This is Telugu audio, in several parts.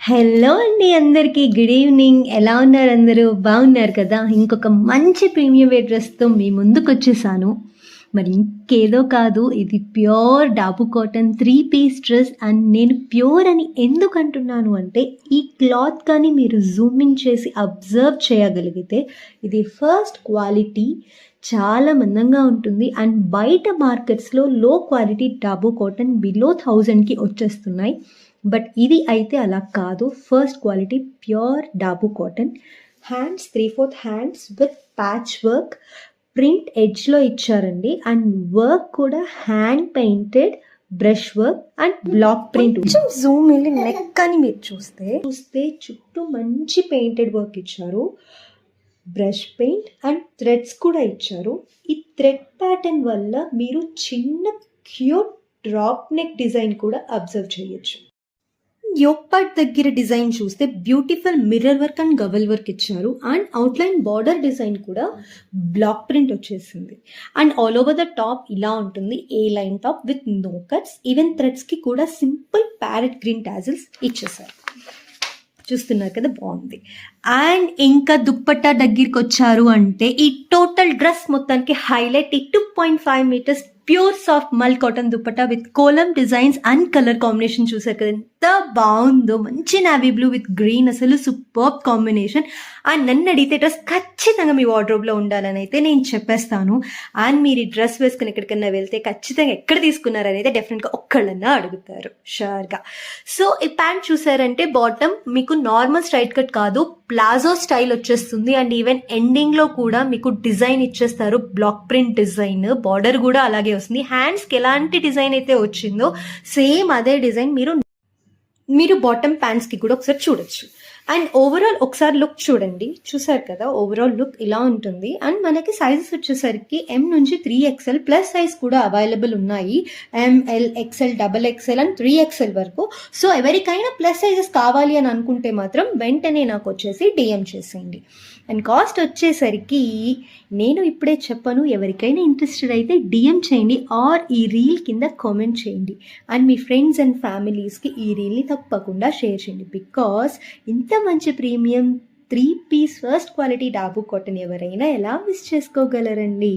హలో అండి అందరికీ గుడ్ ఈవినింగ్. ఎలా ఉన్నారు అందరూ? బాగున్నారు కదా? ఇంకొక మంచి ప్రీమియం వేర్ డ్రెస్తో మీ ముందుకు వచ్చేసాను. మరి ఇంకేదో కాదు, ఇది pure dabu cotton 3 piece dress. And నేను ప్యూర్ అని ఎందుకు అంటున్నాను అంటే, ఈ క్లాత్ కానీ మీరు జూమ్ ఇన్ చేసి అబ్జర్వ్ చేయగలిగితే ఇది ఫస్ట్ క్వాలిటీ చాలా మందంగా ఉంటుంది. అండ్ బయట మార్కెట్స్లో low quality dabu cotton below 1000కి వచ్చేస్తున్నాయి. బట్ ఇది అయితే అలా కాదు. First quality pure dabu cotton. Hands 3/4 hands with patch work, print ఎడ్జ్లో ఇచ్చారండి. అండ్ వర్క్ కూడా hand painted brush work and block print. Zoom వెళ్ళి నెక్ అని మీరు చూస్తే చుట్టూ మంచి పెయింటెడ్ వర్క్ ఇచ్చారు. బ్రష్ పెయింట్ అండ్ థ్రెడ్స్ కూడా ఇచ్చారు. ఈ థ్రెడ్ ప్యాటర్న్ వల్ల మీరు చిన్న క్యూట్ డ్రాప్ నెక్ డిజైన్ కూడా అబ్జర్వ్ చేయొచ్చు. యోక్ పార్ట్ దగ్గర డిజైన్ చూస్తే బ్యూటిఫుల్ మిర్రర్ వర్క్ అండ్ గవల్ వర్క్ ఇచ్చారు. అండ్ అవుట్లైన్ బార్డర్ డిజైన్ కూడా బ్లాక్ ప్రింట్ వచ్చేసింది. And all over the top ఇలా ఉంటుంది, A line top with no cuts. Even థ్రెడ్స్కి కూడా సింపుల్ ప్యారెట్ గ్రీన్ టాజిల్స్ ఇచ్చేసారు. చూస్తున్నారు కదా, బాగుంది. అండ్ ఇంకా దుప్పట్టా దగ్గరికి వచ్చారు అంటే ఈ టోటల్ డ్రెస్ మొత్తానికి హైలైట్. ఈ 2.5 meters pure soft mul cotton dupatta with kolam designs and colour combination చూసారు కదా, ఎంత బాగుందో. మంచి నావీ బ్లూ విత్ గ్రీన్, అసలు సూపర్ కాంబినేషన్. అండ్ నన్ను అడిగితే డ్రెస్ ఖచ్చితంగా మీ వార్డ్రోబ్లో ఉండాలని అయితే నేను చెప్పేస్తాను. అండ్ మీరు ఈ డ్రెస్ వేసుకుని ఎక్కడికన్నా వెళ్తే ఖచ్చితంగా ఎక్కడ తీసుకున్నారని అయితే డెఫినెట్గా ఒక్కళ్ళన్నా అడుగుతారు షూర్గా. సో ఈ ప్యాంట్ చూసారంటే బాటమ్ మీకు నార్మల్ స్ట్రైట్ కట్ కాదు, ప్లాజో స్టైల్ వచ్చేస్తుంది. అండ్ ఈవెన్ ఎండింగ్లో కూడా మీకు డిజైన్ ఇచ్చేస్తారు, బ్లాక్ ప్రింట్ డిజైన్. బార్డర్ కూడా అలాగే వస్తుంది. హ్యాండ్స్కి ఎలాంటి డిజైన్ అయితే వచ్చిందో సేమ్ అదే డిజైన్ మీరు బాటమ్ ప్యాంట్స్కి కూడా ఒకసారి చూడొచ్చు. అండ్ ఓవరాల్ ఒకసారి లుక్ చూడండి. చూసారు కదా, ఓవరాల్ లుక్ ఇలా ఉంటుంది. అండ్ మనకి సైజెస్ వచ్చేసరికి M నుంచి 3XL ప్లస్ సైజ్ కూడా అవైలబుల్ ఉన్నాయి. ML, XL, XXL and 3XL వరకు. సో ఎవరికైనా ప్లస్ సైజెస్ కావాలి అని అనుకుంటే మాత్రం వెంటనే నాకు వచ్చేసి DM చేసేయండి. అండ్ కాస్ట్ వచ్చేసరికి నేను ఇప్పుడే చెప్పను, ఎవరికైనా ఇంట్రెస్టెడ్ అయితే DM చేయండి ఆర్ ఈ రీల్ కింద కామెంట్ చేయండి. అండ్ మీ ఫ్రెండ్స్ అండ్ ఫ్యామిలీస్కి ఈ రీల్ని తప్పకుండా షేర్ చేయండి. బికాస్ ఇంత మంచి premium 3 piece first quality dabu cotton ఎవరైనా ఎలా మిస్ చేసుకోగలరండి?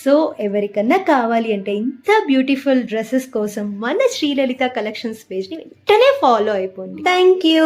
సో ఎవరికన్నా కావాలి అంటే ఇంత బ్యూటిఫుల్ డ్రెస్సెస్ కోసం మన శ్రీలలిత కలెక్షన్స్ పేజ్ని వెంటనే ఫాలో అయిపోండి. Thank you.